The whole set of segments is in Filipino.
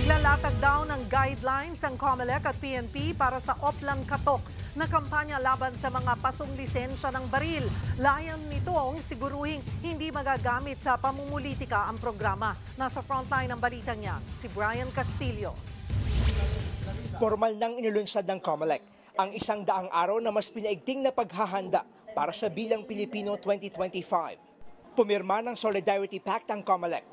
Maglalatag daw ng guidelines ang COMELEC at PNP para sa Oplan Katok na kampanya laban sa mga pasong lisensya ng baril. Layan nitong siguruhing hindi magagamit sa pamumulitika ang programa. Nasa frontline ng balitang niya, si Brian Castillo. Formal nang inilunsad ng COMELEC ang 100 araw na mas pinaigting na paghahanda para sa Bilang Pilipino 2025. Pumirma ng Solidarity Pact ang COMELEC,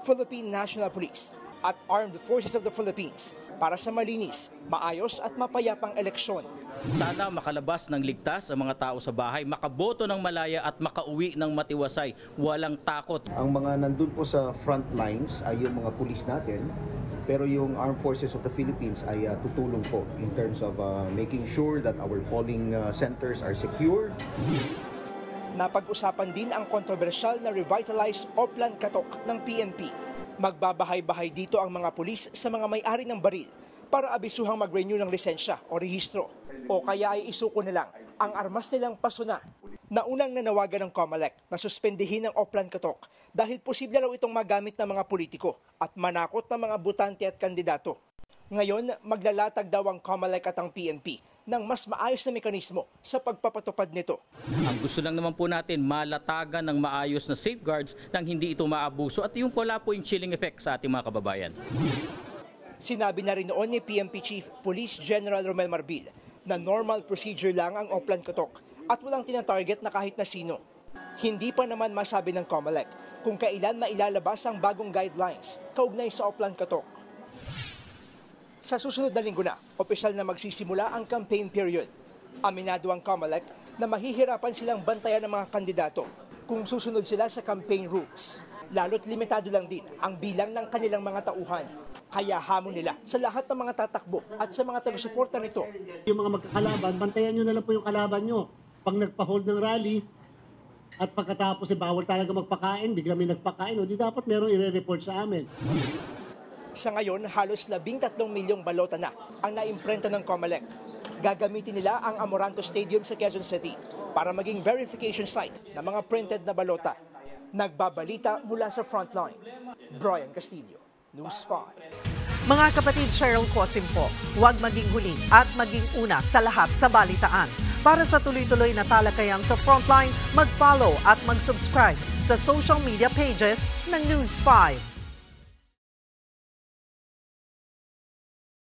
Philippine National Police at Armed Forces of the Philippines para sa malinis, maayos at mapayapang eleksyon. Sana makalabas ng ligtas ang mga tao sa bahay, makaboto ng malaya at makauwi ng matiwasay, walang takot. Ang mga nandun po sa front lines ay yung mga pulis natin, pero yung Armed Forces of the Philippines ay tutulong po in terms of making sure that our polling centers are secure. Napag-usapan din ang kontrobersyal na revitalized Oplan Katok ng PNP. Magbabahay-bahay dito ang mga pulis sa mga may-ari ng baril para abisuhang mag-renew ng lisensya o rehistro. O kaya ay isuko na lang ang armas nilang pasuna. Naunang nanawagan ng COMELEC na suspendihin ang Oplan Katok dahil posible raw itong magamit ng mga politiko at manakot ng mga butante at kandidato. Ngayon, maglalatag daw ang COMELEC at ang PNP ng mas maayos na mekanismo sa pagpapatupad nito. Ang gusto lang naman po natin, malatagan ng maayos na safeguards nang hindi ito maabuso at yung wala po yung chilling effect sa ating mga kababayan. Sinabi na rin noon ni PNP Chief Police General Romel Marbil na normal procedure lang ang Oplan Katok at walang tinatarget na kahit na sino. Hindi pa naman masabi ng COMELEC kung kailan mailalabas ang bagong guidelines kaugnay sa Oplan Katok. Sa susunod na linggo na, opisyal na magsisimula ang campaign period. Aminado ang COMELEC na mahihirapan silang bantayan ng mga kandidato kung susunod sila sa campaign rules. Lalo't limitado lang din ang bilang ng kanilang mga tauhan. Kaya hamon nila sa lahat ng mga tatakbo at sa mga taga-suporta nito. Yung mga magkakalaban, bantayan nyo na lang po yung kalaban nyo. Pag nagpa-hold ng rally at pagkatapos bawal talaga magpakain, bigla may nagpakain, o di dapat merong i-report sa amin. Sa ngayon, halos 13 milyong balota na ang naimprenta ng COMELEC. Gagamitin nila ang Amoranto Stadium sa Quezon City para maging verification site ng mga printed na balota. Nagbabalita mula sa frontline. Brian Castillo, News 5. Mga kapatid, Cheryl Cosim po, huwag maging huli at maging una sa lahat sa balitaan. Para sa tuloy-tuloy na talakayan sa frontline, mag-follow at mag-subscribe sa social media pages ng News 5.